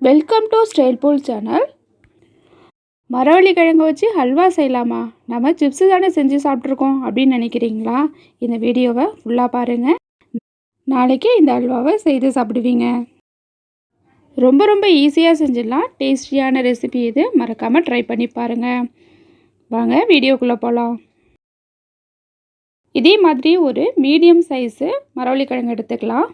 Welcome to style pool channel. மரவள்ளி கிழங்கு வச்சு ஹல்வா செய்யலாமா? நம்ம சிப்ஸு தானே செஞ்சு சாப்பிட்ருக்கோம் அப்படின்னு நினைக்கிறீங்களா? இந்த வீடியோவை ஃபுல்லாக பாருங்கள். நாளைக்கே இந்த ஹல்வாவை செய்து சாப்பிடுவீங்க. ரொம்ப ரொம்ப ஈஸியாக செஞ்சிடலாம். டேஸ்டியான ரெசிபி இது. மறக்காமல் ட்ரை பண்ணி பாருங்கள். வாங்க வீடியோக்குள்ளே போகலாம். இதே மாதிரி ஒரு மீடியம் சைஸு மரவள்ளி கிழங்கு எடுத்துக்கலாம்.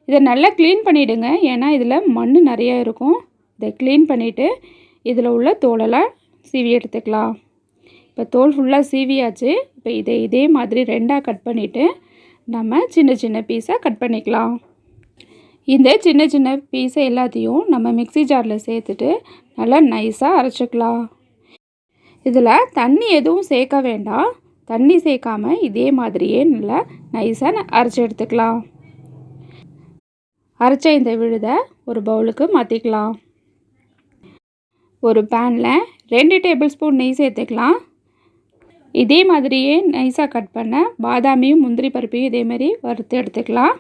இதை நல்லா க்ளீன் பண்ணிவிடுங்க, ஏன்னா இதில் மண் நிறையா இருக்கும். இதை க்ளீன் பண்ணிவிட்டு இதில் உள்ள தோலெல்லாம் சீவி எடுத்துக்கலாம். இப்போ தோல் ஃபுல்லாக சீவியாச்சு. இப்போ இதே மாதிரி ரெண்டாக கட் பண்ணிவிட்டு நம்ம சின்ன சின்ன பீஸாக கட் பண்ணிக்கலாம். இந்த சின்ன சின்ன பீஸை எல்லாத்தையும் நம்ம மிக்ஸி ஜாரில் சேர்த்துட்டு நல்லா நைஸாக அரைச்சிக்கலாம். இதில் தண்ணி எதுவும் சேர்க்க வேண்டாம். தண்ணி சேர்க்காமல் இதே மாதிரியே நல்லா நைஸாக அரைச்சி எடுத்துக்கலாம். அரைச்ச இந்த விழுதை ஒரு பவுலுக்கு மாற்றிக்கலாம். ஒரு பேனில் 2 டேபிள் ஸ்பூன் நெய் சேர்த்துக்கலாம். இதே மாதிரியே நைஸாக கட் பண்ண பாதாமியும் முந்திரி பருப்பையும் இதேமாரி வறுத்து எடுத்துக்கலாம்.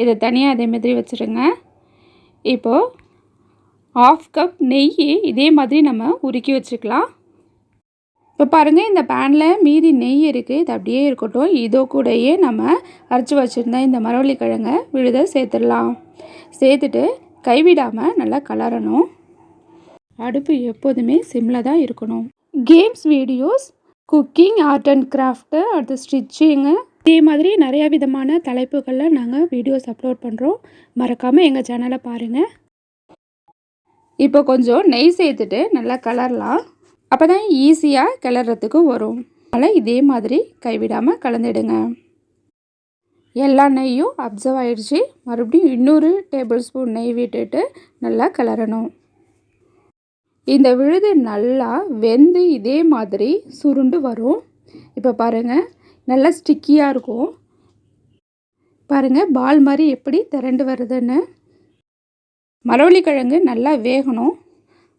இதை தனியாக அதேமாதிரி வச்சுருங்க. இப்போது 1/2 கப் நெய் இதே மாதிரி நம்ம உருக்கி வச்சுக்கலாம். இப்போ பாருங்கள், இந்த பேனில் மீதி நெய் இருக்குது. இது அப்படியே இருக்கட்டும். இதோ கூடயே நம்ம அரைச்சி வச்சுருந்த இந்த மரவள்ளி கிழங்கை விழுதை சேர்த்துடலாம். சேர்த்துட்டு கைவிடாமல் நல்லா கலரணும். அடுப்பு எப்போதுமே சிம்மில் தான் இருக்கணும். Games videos, cooking, art and craft, அடுத்து ஸ்டிச்சிங்கு, இதே மாதிரி நிறையா விதமான தலைப்புகளில் நாங்கள் வீடியோஸ் அப்லோட் பண்ணுறோம். மறக்காமல் எங்கள் சேனலை பாருங்கள். இப்போ கொஞ்சம் நெய் சேர்த்துட்டு நல்லா கலரலாம். அப்போ தான் ஈஸியாக கிளறதுக்கு வரும். அதனால் இதே மாதிரி கைவிடாமல் கலந்துடுங்க. எல்லா நெய்யும் அப்சர்வ் ஆகிடுச்சு. மறுபடியும் இன்னொரு டேபிள் ஸ்பூன் நெய் விட்டுட்டு நல்லா கிளறணும். இந்த விழுது நல்லா வெந்து இதே மாதிரி சுருண்டு வரும். இப்போ பாருங்கள், நல்லா ஸ்டிக்கியாக இருக்கும். பாருங்கள் பால் மாதிரி எப்படி திரண்டு வருதுன்னு. மரவள்ளி கிழங்கு நல்லா வேகணும்.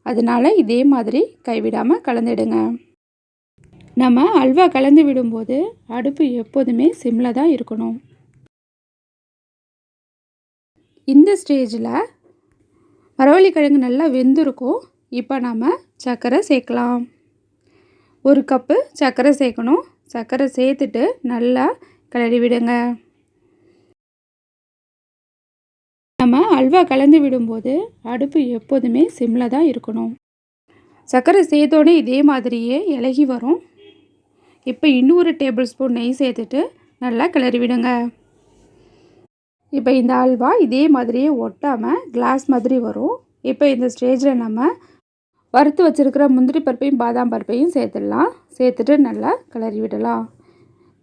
அதனால் இதே மாதிரி கைவிடாமல் கலந்துடுங்க. நம்ம அல்வா கலந்து விடும்போது அடுப்பு எப்போதுமே சிம்மில் தான் இருக்கணும். இந்த ஸ்டேஜில் மரவள்ளி கிழங்கு நல்லா வெந்திருக்கும். இப்போ நம்ம சர்க்கரை சேர்க்கலாம். 1 கப்பு சர்க்கரை சேர்க்கணும். சர்க்கரை சேர்த்துட்டு நல்லா கிளறி விடுங்க. நம்ம அல்வா கலந்து விடும்போது அடுப்பு எப்போதுமே சிம்மில் தான் இருக்கணும். சர்க்கரை சேர்த்தோடனே இதே மாதிரியே இலகி வரும். இப்போ இன்னொரு டேபிள் ஸ்பூன் நெய் சேர்த்துட்டு நல்லா கிளறி விடுங்க. இப்போ இந்த அல்வா இதே மாதிரியே ஒட்டாமல் கிளாஸ் மாதிரி வரும். இப்போ இந்த ஸ்டேஜில் நம்ம வறுத்து வச்சுருக்கிற முந்திரி பருப்பையும் பாதாம் பருப்பையும் சேர்த்துடலாம். சேர்த்துட்டு நல்லா கிளறி விடலாம்.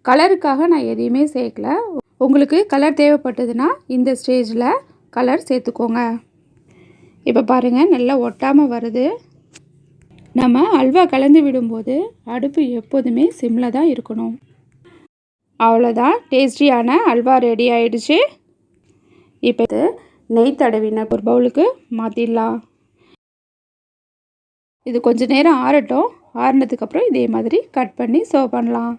கலருக்காக நான் எதையுமே சேர்க்கல. உங்களுக்கு கலர் தேவைப்பட்டதுன்னா இந்த ஸ்டேஜில் கலர் சேர்த்துக்கோங்க. இப்போ பாருங்கள், நல்லா ஒட்டாமல் வருது. நம்ம அல்வா கலந்து விடும்போது அடுப்பு எப்போதுமே சிம்மில் தான் இருக்கணும். அவ்வளோதான், டேஸ்டியான அல்வா ரெடி ஆகிடுச்சு. இப்போ நெய் தடவின ஒரு பவுலுக்கு மாற்றிடலாம். இது கொஞ்சம் நேரம் ஆறட்டும். ஆறினதுக்கப்புறம் இதே மாதிரி கட் பண்ணி சர்வ் பண்ணலாம்.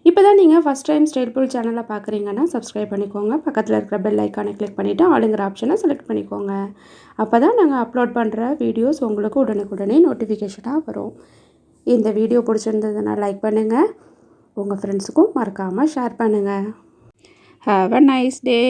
இப்போ தான் நீங்கள் ஃபஸ்ட் டைம் ஸ்டைல் பூல் சேனலை பார்க்குறீங்கன்னா சப்ஸ்கிரைப் பண்ணிக்கோங்க. பக்கத்தில் இருக்கிற பெல் ஐக்கானை கிளிக் பண்ணிவிட்டு ஆளுங்கிற ஆப்ஷனை செலக்ட் பண்ணிக்கோங்க. அப்போ தான் நாங்கள் அப்லோட் பண்ணுற வீடியோஸ் உங்களுக்கு உடனுக்குடனே நோட்டிஃபிகேஷனாக வரும். இந்த வீடியோ பிடிச்சிருந்ததுன்னா லைக் பண்ணுங்கள். உங்கள் ஃப்ரெண்ட்ஸுக்கும் மறக்காமல் ஷேர் பண்ணுங்கள். Have a nice day.